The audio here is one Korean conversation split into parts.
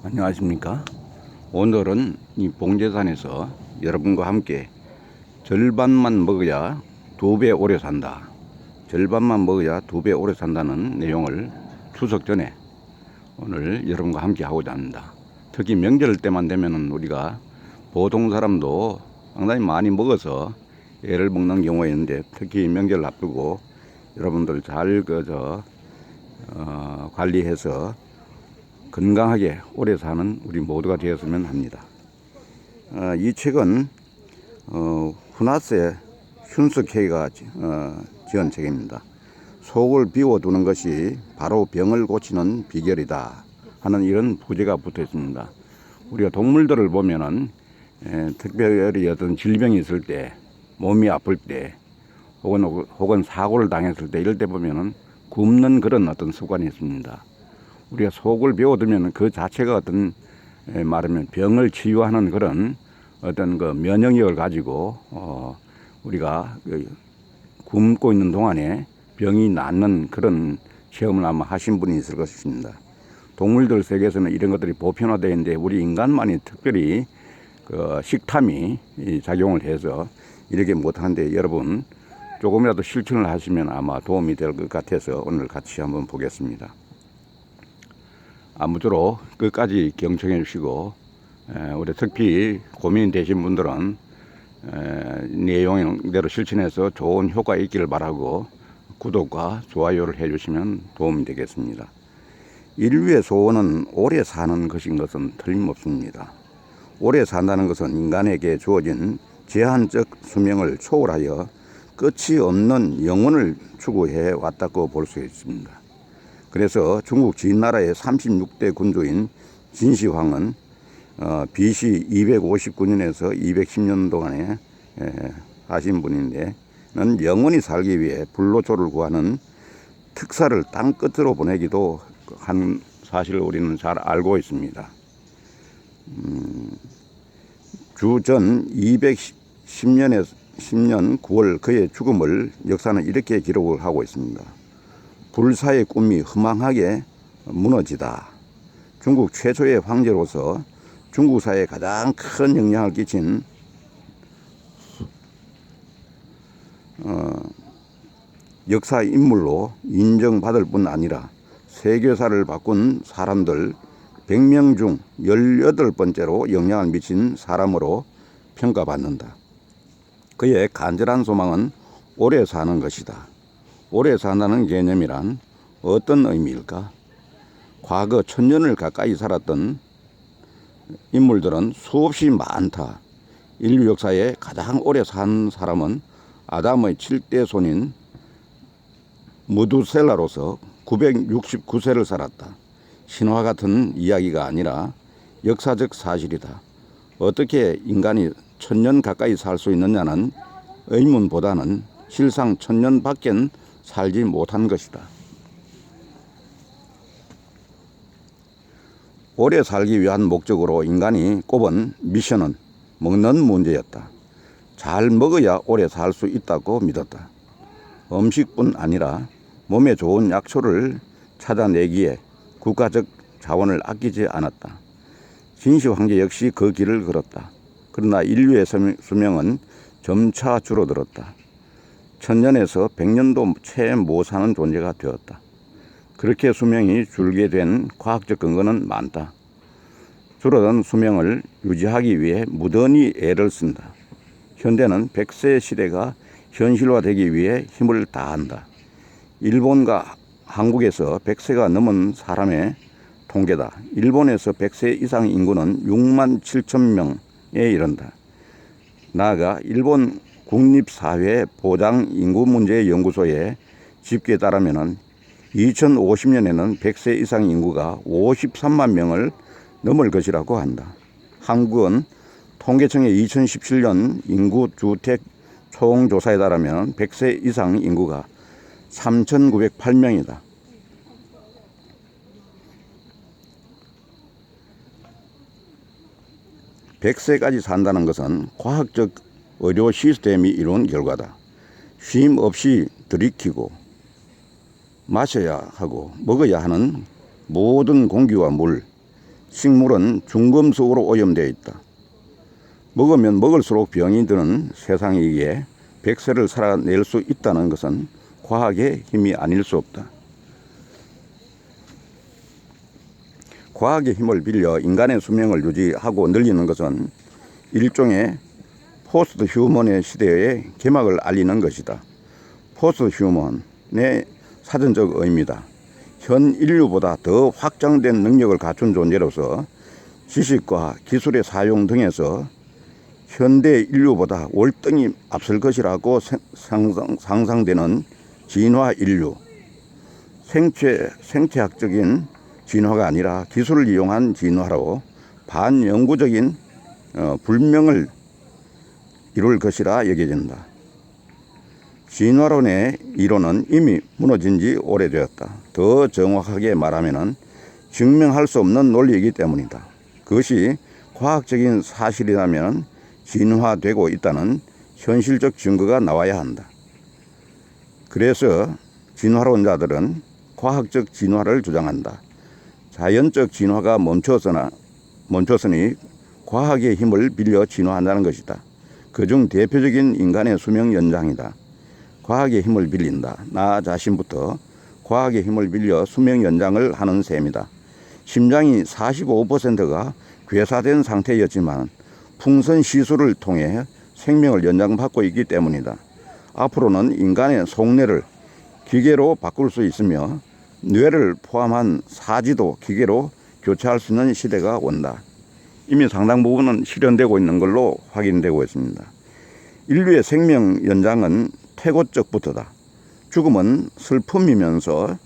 안녕하십니까. 오늘은 이 봉제산에서 여러분과 함께 절반만 먹어야 2배 오래 산다, 절반만 먹어야 2배 오래 산다는 내용을 추석 전에 오늘 여러분과 함께 하고자 합니다. 특히 명절 때만 되면은 우리가 보통 사람도 상당히 많이 먹어서 애를 먹는 경우가 있는데, 특히 명절 앞두고 여러분들 잘 관리해서 건강하게 오래 사는 우리 모두가 되었으면 합니다. 이 책은 후나세 슌스케이가 지은 책입니다. 속을 비워두는 것이 바로 병을 고치는 비결이다 하는 이런 부제가 붙어 있습니다. 우리가 동물들을 보면은 특별히 어떤 질병이 있을 때, 몸이 아플 때, 혹은 사고를 당했을 때, 이럴 때 보면은 굶는 그런 어떤 습관이 있습니다. 우리가 속을 비워두면 그 자체가 어떤 말하면 병을 치유하는 그런 어떤 그 면역력을 가지고 우리가 굶고 있는 동안에 병이 낫는 그런 체험을 아마 하신 분이 있을 것입니다. 동물들 세계에서는 이런 것들이 보편화되어 있는데, 우리 인간만이 특별히 그 식탐이 작용을 해서 이렇게 못하는데, 여러분 조금이라도 실천을 하시면 아마 도움이 될 것 같아서 오늘 같이 한번 보겠습니다. 아무쪼록 끝까지 경청해 주시고, 우리 특히 고민이 되신 분들은 내용대로 실천해서 좋은 효과 있기를 바라고 구독과 좋아요를 해 주시면 도움이 되겠습니다. 인류의 소원은 오래 사는 것인 것은 틀림없습니다. 오래 산다는 것은 인간에게 주어진 제한적 수명을 초월하여 끝이 없는 영혼을 추구해 왔다고 볼 수 있습니다. 그래서 중국 진나라의 36대 군주인 진시황은 BC 259년에서 210년 동안에 하신 분인데, 는 영원히 살기 위해 불로초를 구하는 특사를 땅 끝으로 보내기도 한 사실을 우리는 잘 알고 있습니다. 주전 210년 9월 그의 죽음을 역사는 이렇게 기록을 하고 있습니다. 불사의 꿈이 허망하게 무너지다. 중국 최초의 황제로서 중국 사회에 가장 큰 영향을 끼친 역사 인물로 인정받을 뿐 아니라 세계사를 바꾼 사람들 100명 중 18번째로 영향을 미친 사람으로 평가받는다. 그의 간절한 소망은 오래 사는 것이다. 오래 산다는 개념이란 어떤 의미일까? 과거 1000년을 가까이 살았던 인물들은 수없이 많다. 인류 역사에 가장 오래 산 사람은 아담의 7대 손인 무두셀라로서 969세를 살았다. 신화 같은 이야기가 아니라 역사적 사실이다. 어떻게 인간이 1000년 가까이 살 수 있느냐는 의문보다는 실상 1000년밖엔 살지 못한 것이다. 오래 살기 위한 목적으로 인간이 꼽은 미션은 먹는 문제였다. 잘 먹어야 오래 살 수 있다고 믿었다. 음식뿐 아니라 몸에 좋은 약초를 찾아내기에 국가적 자원을 아끼지 않았다. 진시 황제 역시 그 길을 걸었다. 그러나 인류의 수명은 점차 줄어들었다. 1000년에서 100년도 채 못 사는 존재가 되었다. 그렇게 수명이 줄게 된 과학적 근거는 많다. 줄어든 수명을 유지하기 위해 무던히 애를 쓴다. 현대는 100세 시대가 현실화되기 위해 힘을 다한다. 일본과 한국에서 100세가 넘은 사람의 통계다. 일본에서 100세 이상 인구는 6만 7천 명에 이른다. 나아가 일본 국립사회보장인구문제연구소의 집계에 따르면 2050년에는 100세 이상 인구가 53만 명을 넘을 것이라고 한다. 한국은 통계청의 2017년 인구주택 총조사에 따르면 100세 이상 인구가 3,908명이다. (100세까지) 산다는 것은 과학적 의료 시스템이 이룬 결과다. 쉼 없이 들이키고 마셔야 하고 먹어야 하는 모든 공기와 물, 식물은 중금속으로 오염되어 있다. 먹으면 먹을수록 병이 드는 세상이기에 100세를 살아낼 수 있다는 것은 과학의 힘이 아닐 수 없다. 과학의 힘을 빌려 인간의 수명을 유지하고 늘리는 것은 일종의 포스트 휴먼의 시대의 개막을 알리는 것이다. 포스트 휴먼의 사전적 의미다. 현 인류보다 더 확장된 능력을 갖춘 존재로서 지식과 기술의 사용 등에서 현대 인류보다 월등히 앞설 것이라고 상상되는 진화 인류, 생체학적인 진화가 아니라 기술을 이용한 진화로 반영구적인 불명을 이룰 것이라 여겨진다. 진화론의 이론은 이미 무너진 지 오래되었다. 더 정확하게 말하면 증명할 수 없는 논리이기 때문이다. 그것이 과학적인 사실이라면 진화되고 있다는 현실적 증거가 나와야 한다. 그래서 진화론자들은 과학적 진화를 주장한다. 자연적 진화가 멈췄으니 과학의 힘을 빌려 진화한다는 것이다. 그중 대표적인 인간의 수명 연장이다. 과학의 힘을 빌린다. 나 자신부터 과학의 힘을 빌려 수명 연장을 하는 셈이다. 심장이 45%가 괴사된 상태였지만 풍선 시술을 통해 생명을 연장받고 있기 때문이다. 앞으로는 인간의 속내를 기계로 바꿀 수 있으며 뇌를 포함한 사지도 기계로 교체할 수 있는 시대가 온다. 이미 상당 부분은 실현되고 있는 걸로 확인되고 있습니다. 인류의 생명 연장은 태고적부터다. 죽음은 슬픔이면서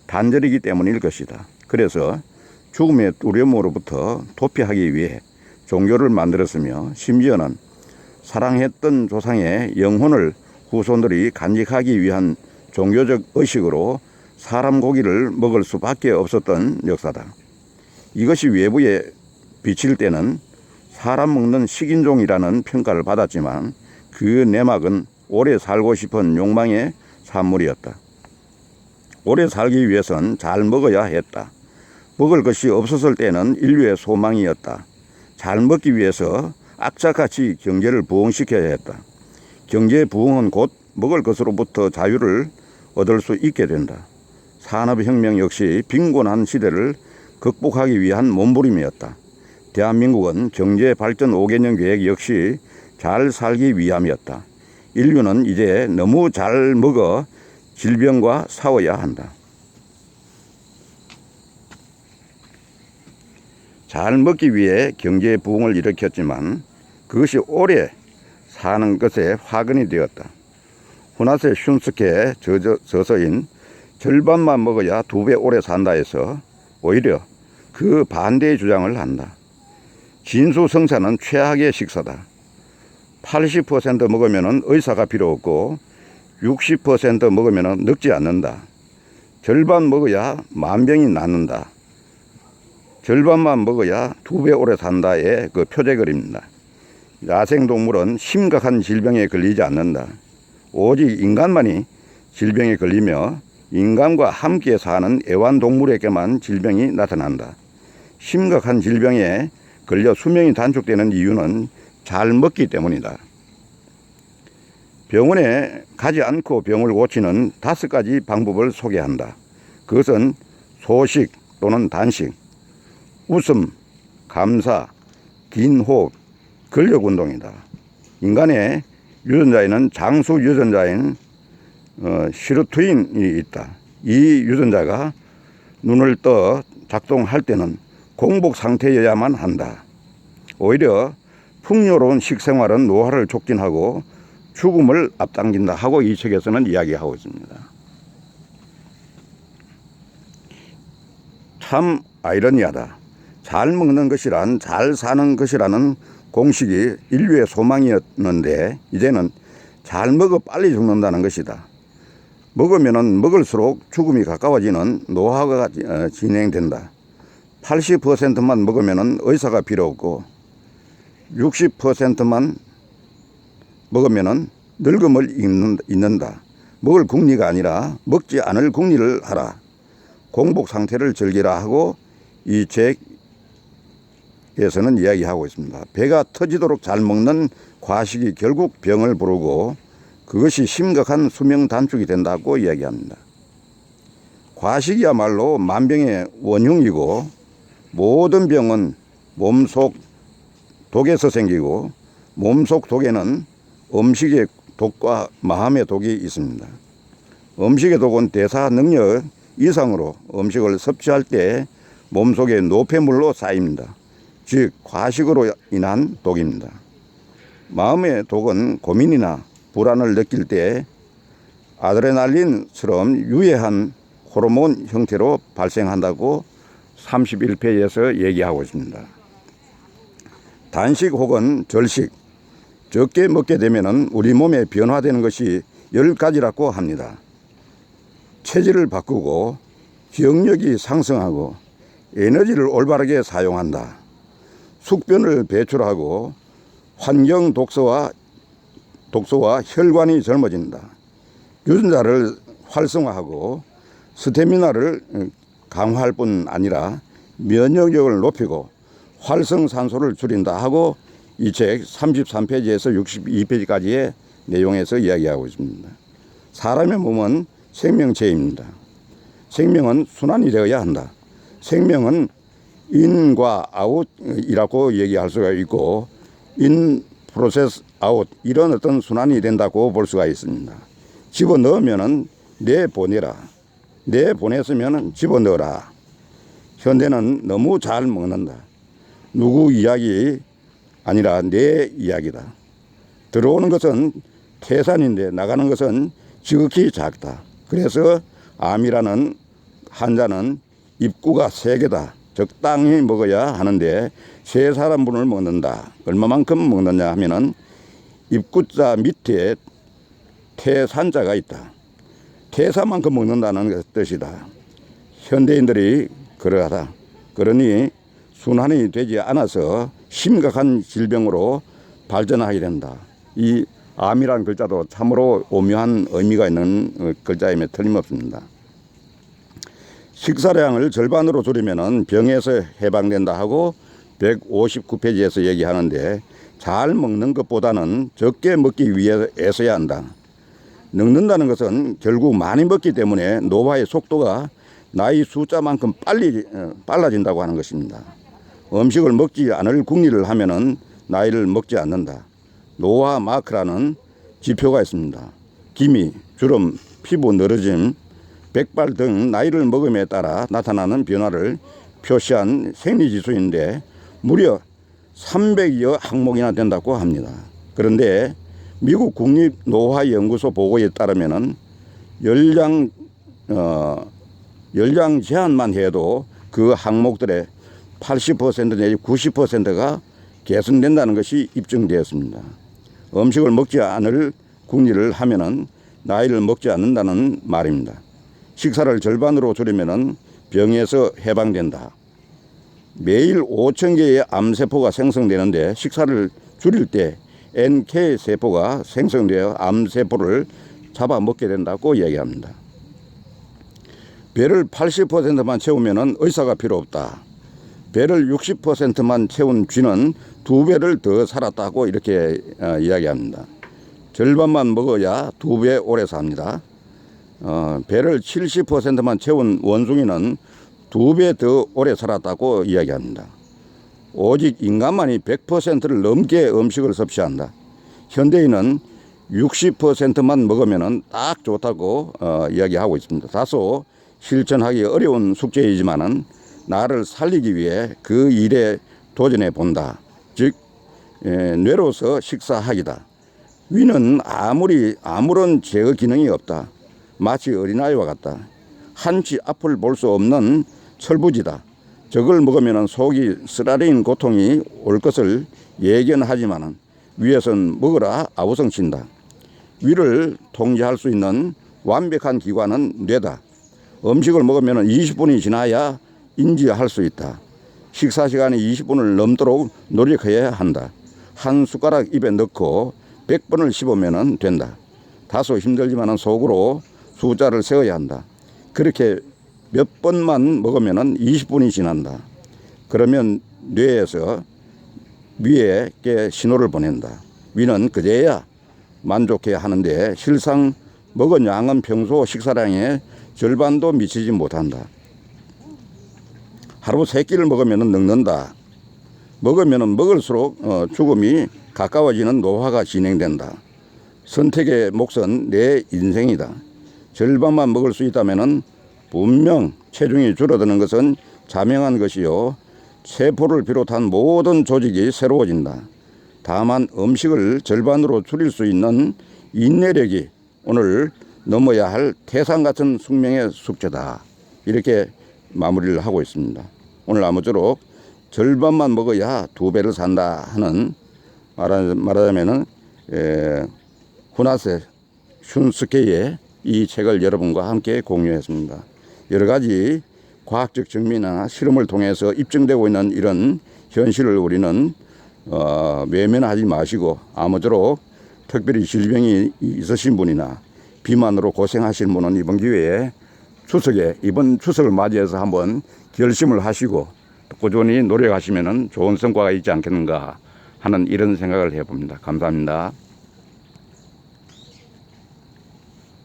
단절이기 때문일 것이다. 그래서 죽음의 두려움으로부터 도피하기 위해 종교를 만들었으며 심지어는 사랑했던 조상의 영혼을 후손들이 간직하기 위한 종교적 의식으로 사람 고기를 먹을 수밖에 없었던 역사다. 이것이 외부에 비칠 때는 사람 먹는 식인종이라는 평가를 받았지만 그 내막은 오래 살고 싶은 욕망의 산물이었다. 오래 살기 위해선 잘 먹어야 했다. 먹을 것이 없었을 때는 인류의 소망이었다. 잘 먹기 위해서 악착같이 경제를 부흥시켜야 했다. 경제 부흥은 곧 먹을 것으로부터 자유를 얻을 수 있게 된다. 산업혁명 역시 빈곤한 시대를 극복하기 위한 몸부림이었다. 대한민국은 경제발전 5개년 계획 역시 잘 살기 위함이었다. 인류는 이제 너무 잘 먹어 질병과 싸워야 한다. 잘 먹기 위해 경제 부흥을 일으켰지만 그것이 오래 사는 것에 화근이 되었다. 후나세 슌스케의 저서인 절반만 먹어야 2배 오래 산다 해서 오히려 그 반대의 주장을 한다. 진수성찬은 최악의 식사다. 80% 먹으면 의사가 필요 없고 60% 먹으면 늙지 않는다. 절반 먹어야 만병이 낫는다. 절반만 먹어야 2배 오래 산다의 그 표제글입니다. 야생동물은 심각한 질병에 걸리지 않는다. 오직 인간만이 질병에 걸리며 인간과 함께 사는 애완동물에게만 질병이 나타난다. 심각한 질병에 걸려 수명이 단축되는 이유는 잘 먹기 때문이다. 병원에 가지 않고 병을 고치는 5가지 방법을 소개한다. 그것은 소식 또는 단식, 웃음, 감사, 긴 호흡, 근력운동이다. 인간의 유전자에는 장수 유전자인 시르투인이 있다. 이 유전자가 눈을 떠 작동할 때는 공복 상태여야만 한다. 오히려 풍요로운 식생활은 노화를 촉진하고 죽음을 앞당긴다 하고 이 책에서는 이야기하고 있습니다. 참 아이러니하다. 잘 먹는 것이란 잘 사는 것이라는 공식이 인류의 소망이었는데 이제는 잘 먹어 빨리 죽는다는 것이다. 먹으면 먹을수록 죽음이 가까워지는 노화가 진행된다. 80%만 먹으면 의사가 필요 없고 60%만 먹으면 늙음을 잊는다. 먹을 궁리가 아니라 먹지 않을 궁리를 하라. 공복 상태를 즐기라 하고 이 책 대해서는 이야기하고 있습니다. 배가 터지도록 잘 먹는 과식이 결국 병을 부르고 그것이 심각한 수명 단축이 된다고 이야기합니다. 과식이야말로 만병의 원흉이고 모든 병은 몸속 독에서 생기고 몸속 독에는 음식의 독과 마음의 독이 있습니다. 음식의 독은 대사 능력 이상으로 음식을 섭취할 때 몸속에 노폐물로 쌓입니다. 즉 과식으로 인한 독입니다. 마음의 독은 고민이나 불안을 느낄 때 아드레날린처럼 유해한 호르몬 형태로 발생한다고 31페이지에서 얘기하고 있습니다. 단식 혹은 절식, 적게 먹게 되면 우리 몸에 변화되는 것이 10가지라고 합니다. 체질을 바꾸고 기억력이 상승하고 에너지를 올바르게 사용한다. 숙변을 배출하고 환경 독소와 혈관이 젊어진다. 유전자를 활성화하고 스태미나를 강화할 뿐 아니라 면역력을 높이고 활성산소를 줄인다 하고 이 책 33페이지에서 62페이지까지의 내용에서 이야기하고 있습니다. 사람의 몸은 생명체입니다. 생명은 순환이 되어야 한다. 생명은 인과 아웃이라고 얘기할 수가 있고 인 프로세스 아웃 이런 어떤 순환이 된다고 볼 수가 있습니다. 집어넣으면은 내보내라. 내보냈으면 집어넣어라. 현대는 너무 잘 먹는다. 누구 이야기 아니라 내 이야기다. 들어오는 것은 태산인데 나가는 것은 지극히 작다. 그래서 암이라는 환자는 입구가 3개다. 적당히 먹어야 하는데 3사람분을 먹는다. 얼마만큼 먹느냐 하면은 입구자 밑에 태산자가 있다. 태산만큼 먹는다는 뜻이다. 현대인들이 그러하다. 그러니 순환이 되지 않아서 심각한 질병으로 발전하게 된다. 이 암이라는 글자도 참으로 오묘한 의미가 있는 글자임에 틀림없습니다. 식사량을 절반으로 줄이면 병에서 해방된다 하고 159페이지에서 얘기하는데 잘 먹는 것보다는 적게 먹기 위해서야 한다. 늙는다는 것은 결국 많이 먹기 때문에 노화의 속도가 나이 숫자만큼 빨라진다고 하는 것입니다. 음식을 먹지 않을 궁리를 하면은 나이를 먹지 않는다. 노화 마크라는 지표가 있습니다. 기미, 주름, 피부 늘어짐, 백발 등 나이를 먹음에 따라 나타나는 변화를 표시한 생리지수인데 무려 300여 항목이나 된다고 합니다. 그런데 미국 국립노화연구소 보고에 따르면은 열량 제한만 해도 그 항목들의 80% 내지 90%가 개선된다는 것이 입증되었습니다. 음식을 먹지 않을 궁리를 하면은 나이를 먹지 않는다는 말입니다. 식사를 절반으로 줄이면은 병에서 해방된다. 매일 5,000개의 암세포가 생성되는데 식사를 줄일 때 NK세포가 생성되어 암세포를 잡아먹게 된다고 얘기합니다. 배를 80%만 채우면 의사가 필요 없다. 배를 60%만 채운 쥐는 2배를 더 살았다고 이렇게 이야기합니다. 절반만 먹어야 2배 오래 삽니다. 배를 70%만 채운 원숭이는 2배 더 오래 살았다고 이야기합니다. 오직 인간만이 100%를 넘게 음식을 섭취한다. 현대인은 60%만 먹으면 딱 좋다고 이야기하고 있습니다. 다소 실천하기 어려운 숙제이지만은 나를 살리기 위해 그 일에 도전해 본다. 즉 뇌로서 식사하기다. 위는 아무런 제어 기능이 없다. 마치 어린아이와 같다. 한치 앞을 볼 수 없는 철부지다. 저걸 먹으면 속이 쓰라린 고통이 올 것을 예견하지만 위에선 먹으라 아우성친다. 위를 통제할 수 있는 완벽한 기관은 뇌다. 음식을 먹으면 20분이 지나야 인지할 수 있다. 식사 시간이 20분을 넘도록 노력해야 한다. 한 숟가락 입에 넣고 100번을 씹으면 된다. 다소 힘들지만 속으로 숫자를 세워야 한다. 그렇게 몇 번만 먹으면 20분이 지난다. 그러면 뇌에서 위에게 신호를 보낸다. 위는 그제야 만족해야 하는데 실상 먹은 양은 평소 식사량의 절반도 미치지 못한다. 하루 3끼를 먹으면 늙는다. 먹으면 먹을수록 죽음이 가까워지는 노화가 진행된다. 선택의 몫은 내 인생이다. 절반만 먹을 수 있다면 분명 체중이 줄어드는 것은 자명한 것이요. 세포를 비롯한 모든 조직이 새로워진다. 다만 음식을 절반으로 줄일 수 있는 인내력이 오늘 넘어야 할 태산 같은 숙명의 숙제다. 이렇게 마무리를 하고 있습니다. 오늘 아무쪼록 절반만 먹어야 2배를 산다 하는 말하자면은 후나세 슌스케의 이 책을 여러분과 함께 공유했습니다. 여러 가지 과학적 증명이나 실험을 통해서 입증되고 있는 이런 현실을 우리는 외면하지 마시고 아무쪼록 특별히 질병이 있으신 분이나 비만으로 고생하시는 분은 이번 기회에 이번 추석을 맞이해서 한번 결심을 하시고 꾸준히 노력하시면 좋은 성과가 있지 않겠는가 하는 이런 생각을 해봅니다. 감사합니다.